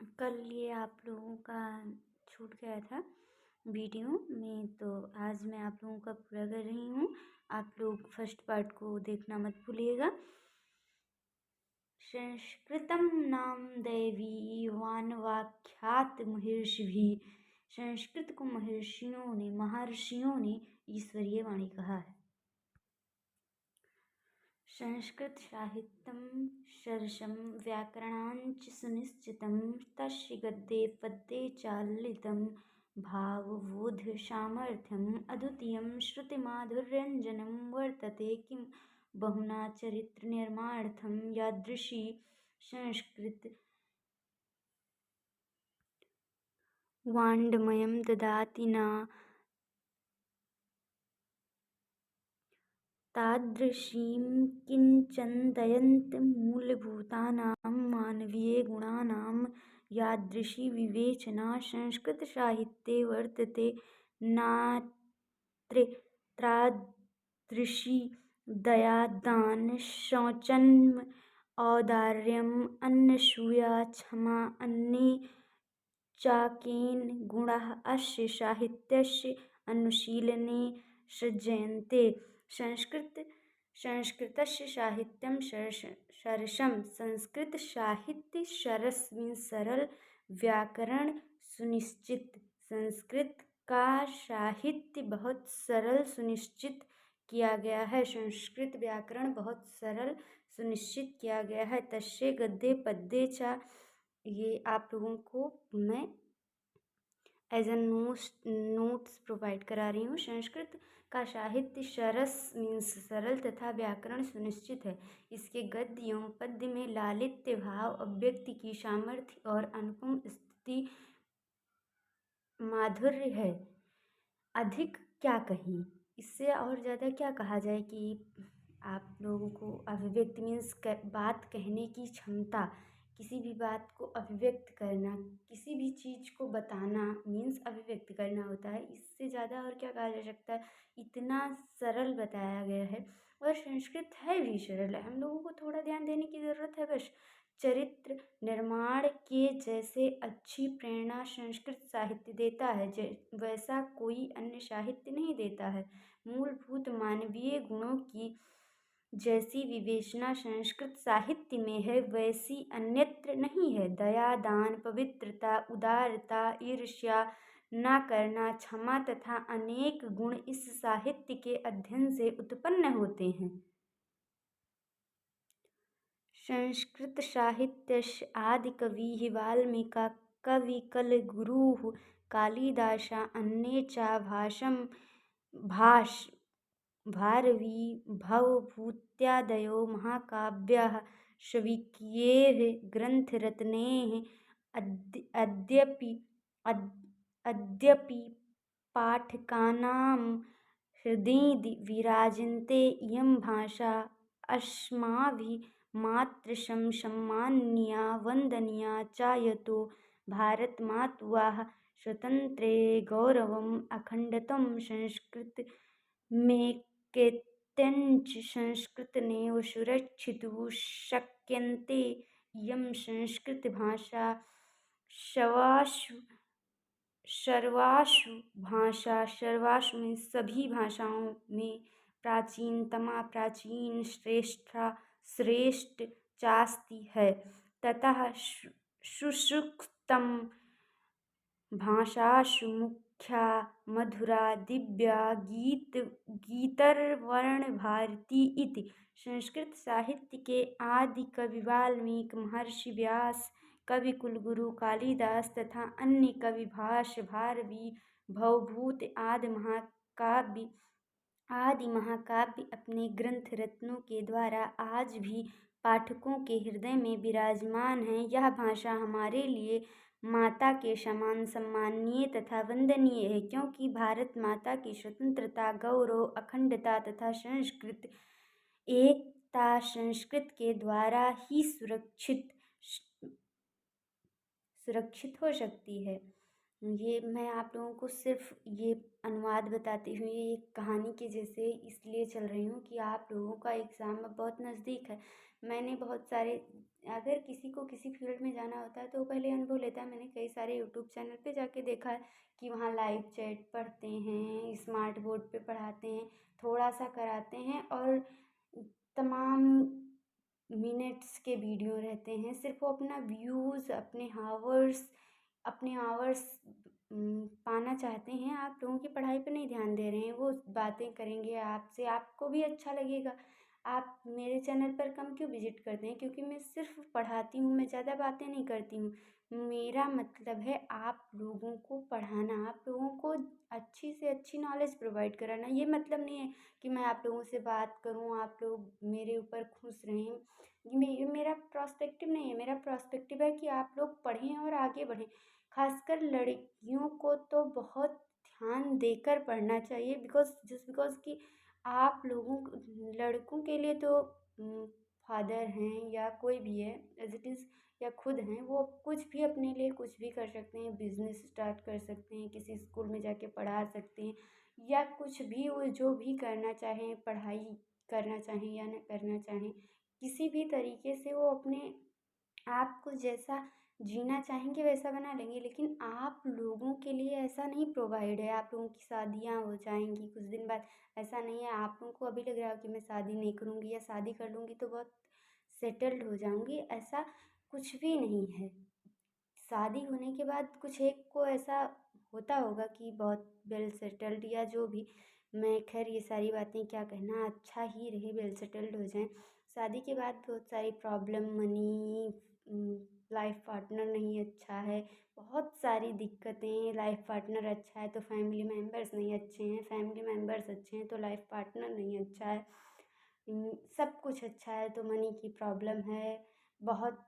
कल ये आप लोगों का छूट गया था वीडियो में, तो आज मैं आप लोगों का पूरा कर रही हूँ। आप लोग फर्स्ट पार्ट को देखना मत भूलिएगा। संस्कृतं नाम दैवी वानवाख्यात महर्षिभिः। संस्कृत को महर्षियों ने ईश्वरीय वाणी कहा है। संस्कृत साहित्यं सरसं व्याकरणाञ्च सुनिश्चितं तस्य गद्ये पद्ये च ललितं भावबोधसामर्थ्यम् अद्वितीयं श्रुतिमाधुर्यञ्जनं वर्तते किं बहुना चरित्रनिर्माणार्थं यादृशी संस्कृत वाङ्मयं ददाति न तादृशीं किञ्चिदत्यन्तमूलभूतानां मानवीयगुणानां यादृशी विवेचना संस्कृतसाहित्ये वर्तते नात्र तादृशी दया दान शौचम् औदार्यम् अनसूया क्षमा अन्ये चाकेन गुणाः अस्य साहित्यस्य अनुशीलने सृज्यन्ते। संस्कृतस्य साहित्यं सरसं। संस्कृत साहित्य सरस मीन्स सरल, व्याकरण सुनिश्चित। संस्कृत का साहित्य बहुत सरल सुनिश्चित किया गया है। संस्कृत व्याकरण बहुत सरल सुनिश्चित किया गया है। तस्य गद्ये पद्ये च, ये आप लोगों को मैं एज अ नोट्स प्रोवाइड करा रही हूँ। संस्कृत का साहित्य सरस मीन्स सरल तथा व्याकरण सुनिश्चित है। इसके गद्य एवं पद्य में लालित्य भाव, अभिव्यक्ति की सामर्थ्य और अनुपम स्थिति माधुर्य है। अधिक क्या कहें, इससे और ज़्यादा क्या कहा जाए कि आप लोगों को अभिव्यक्ति मीन्स बात कहने की क्षमता, किसी भी बात को अभिव्यक्त करना, किसी भी चीज़ को बताना मीन्स अभिव्यक्त करना होता है। इससे ज़्यादा और क्या कहा जा सकता है। इतना सरल बताया गया है और संस्कृत है भी सरल है। हम लोगों को थोड़ा ध्यान देने की ज़रूरत है बस। चरित्र निर्माण के जैसे अच्छी प्रेरणा संस्कृत साहित्य देता है वैसा कोई अन्य साहित्य नहीं देता है। मूलभूत मानवीय गुणों की जैसी विवेचना संस्कृत साहित्य में है वैसी अन्यत्र नहीं है। दया दान पवित्रता उदारता ईर्ष्या न करना क्षमा तथा अनेक गुण इस साहित्य के अध्ययन से उत्पन्न होते हैं। संस्कृत साहित्यस्य आदिकविः वाल्मीकिः कविकुलगुरुः कालिदासः अन्ये च भारवी भवभूत्यादयो महाकाव्याः स्वकीयैः ग्रन्थरत्नैः अद्यापि पाठकानां हृदि विराजन्ते। इयं भाषा अस्माभिः मातृसम्माननीया वन्दनीया च यतो भारतमातुः स्वातन्त्र्ये गौरवम् अखण्डत्वं संस्कृतमेकैकञ्च संस्कृतेनैव सुरक्षितुं शक्यन्ते। इयं संस्कृतभाषा सर्वासु मीन्स सभी भाषाओं में प्राचीनतमा प्राचीन श्रेष्ठ चास्ति है। ततः सुश्रुतम भाषासु मुख्या मधुरा दिव्या गीतर्वर्णभारती इति। संस्कृत साहित्य के आदि कवि वाल्मीकि, महर्षि व्यास, कवि कुलगुरु कालिदास तथा अन्य कवि भारवी भवभूत आदि महाकाव्य अपने ग्रंथ रत्नों के द्वारा आज भी पाठकों के हृदय में विराजमान है। यह भाषा हमारे लिए माता के समान सम्माननीय तथा वंदनीय है, क्योंकि भारत माता की स्वतंत्रता गौरव अखंडता तथा संस्कृत एकता संस्कृत के द्वारा ही सुरक्षित हो सकती है। ये मैं आप लोगों को सिर्फ ये अनुवाद बताती हुई एक कहानी के जैसे इसलिए चल रही हूँ कि आप लोगों का एग्ज़ाम बहुत नज़दीक है। मैंने बहुत सारे, अगर किसी को किसी फील्ड में जाना होता है तो वो पहले अनुभव लेता है। मैंने कई सारे यूट्यूब चैनल पे जाके देखा है कि वहाँ लाइव चैट पढ़ते हैं, स्मार्ट बोर्ड पे पढ़ाते हैं, थोड़ा सा कराते हैं और तमाम मिनट्स के वीडियो रहते हैं। सिर्फ वो अपना व्यूज़, अपने आवर्स पाना चाहते हैं। आप लोगों की पढ़ाई पे नहीं ध्यान दे रहे हैं। वो बातें करेंगे आपसे, आपको भी अच्छा लगेगा। आप मेरे चैनल पर कम क्यों विजिट करते हैं? क्योंकि मैं सिर्फ पढ़ाती हूँ, मैं ज़्यादा बातें नहीं करती हूँ। मेरा मतलब है आप लोगों को पढ़ाना, आप लोगों को अच्छी से अच्छी नॉलेज प्रोवाइड कराना। ये मतलब नहीं है कि मैं आप लोगों से बात करूँ, आप लोग मेरे ऊपर खुश रहें। ये मेरा पर्सपेक्टिव नहीं है। मेरा पर्सपेक्टिव है कि आप लोग पढ़ें और आगे बढ़ें। खासकर लड़कियों को तो बहुत ध्यान देकर पढ़ना चाहिए, बिकॉज़ कि आप लोगों लड़कों के लिए तो फादर हैं या कोई भी है एज इट इज़, या खुद हैं, वो कुछ भी अपने लिए कुछ भी कर सकते हैं। बिजनेस स्टार्ट कर सकते हैं, किसी स्कूल में जाके पढ़ा सकते हैं, या कुछ भी वो जो भी करना चाहें, पढ़ाई करना चाहें या न करना चाहें, किसी भी तरीके से वो अपने आप को जैसा जीना चाहेंगे वैसा बना लेंगे। लेकिन आप लोगों के लिए ऐसा नहीं प्रोवाइड है। आप लोगों की शादियाँ हो जाएंगी कुछ दिन बाद, ऐसा नहीं है। आप लोगों को अभी लग रहा है कि मैं शादी नहीं करूँगी या शादी कर लूँगी तो बहुत सेटल्ड हो जाऊँगी, ऐसा कुछ भी नहीं है। शादी होने के बाद कुछ एक को ऐसा होता होगा कि बहुत वेल सेटल्ड या जो भी, मैं खैर ये सारी बातें क्या कहना, अच्छा ही रहे, वेल सेटल्ड हो जाएं। शादी के बाद बहुत सारी प्रॉब्लम, मनी, लाइफ पार्टनर नहीं अच्छा है, बहुत सारी दिक्कतें। लाइफ पार्टनर अच्छा है तो फैमिली मेम्बर्स नहीं अच्छे हैं, फैमिली मेम्बर्स अच्छे हैं तो लाइफ पार्टनर नहीं अच्छा है। सब कुछ अच्छा है तो मनी की प्रॉब्लम है बहुत।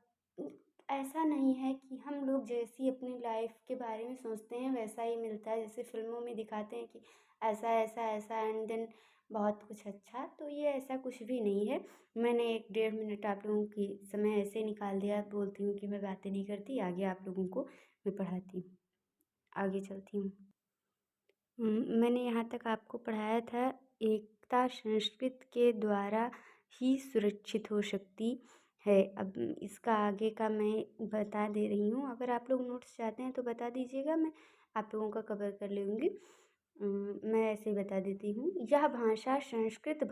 ऐसा नहीं है कि हम लोग जैसी अपनी लाइफ के बारे में सोचते हैं वैसा ही मिलता है। जैसे फिल्मों में दिखाते हैं कि ऐसा ऐसा ऐसा एंड देन बहुत कुछ अच्छा, तो ये ऐसा कुछ भी नहीं है। मैंने 1 डेढ़ मिनट आप लोगों की समय ऐसे निकाल दिया। बोलती हूँ कि मैं बातें नहीं करती, आगे आप लोगों को मैं पढ़ाती हूँ, आगे चलती हूँ। मैंने यहाँ तक आपको पढ़ाया था, एकता संस्कृत के द्वारा ही सुरक्षित हो सकती है। अब इसका आगे का मैं बता दे रही हूँ। अगर आप लोग नोट्स चाहते हैं तो बता दीजिएगा, मैं आप लोगों का कवर कर लूँगी। मैं ऐसे ही बता देती हूँ। यह संस्कृत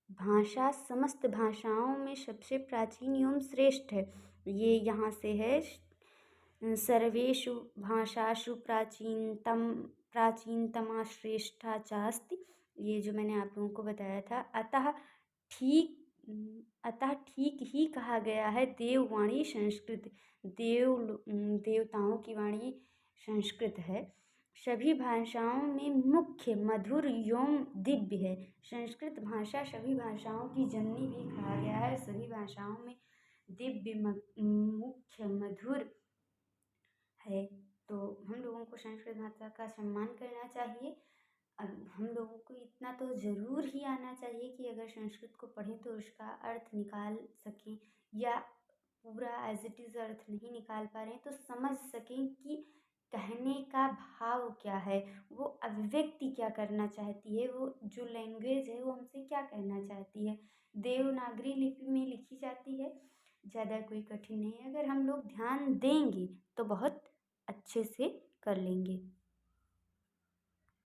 भाषा समस्त भाषाओं में सबसे प्राचीन एवं श्रेष्ठ है। ये यहाँ से है, सर्वेषु भाषासु प्राचीनतमा श्रेष्ठा चास्ति। ये जो मैंने आप लोगों को बताया था। ठीक अतः ठीक ही कहा गया है, देववाणी संस्कृत। देवताओं की वाणी संस्कृत है। सभी भाषाओं में मुख्य, मधुर एवं दिव्य है। संस्कृत भाषा सभी भाषाओं की जननी भी कहा गया है। सभी भाषाओं में दिव्य, मुख्य, मधुर है। तो हम लोगों को संस्कृत भाषा का सम्मान करना चाहिए। अब हम लोगों को इतना तो ज़रूर ही आना चाहिए कि अगर संस्कृत को पढ़ें तो उसका अर्थ निकाल सकें, या पूरा एज इट इज़ अर्थ नहीं निकाल पा रहे हैं तो समझ सकें कि कहने का भाव क्या है, वो अभिव्यक्ति क्या करना चाहती है, वो जो लैंग्वेज है वो हमसे क्या कहना चाहती है। देवनागरी लिपि में लिखी जाती है, ज़्यादा कोई कठिन नहीं है। अगर हम लोग ध्यान देंगे तो बहुत अच्छे से कर लेंगे।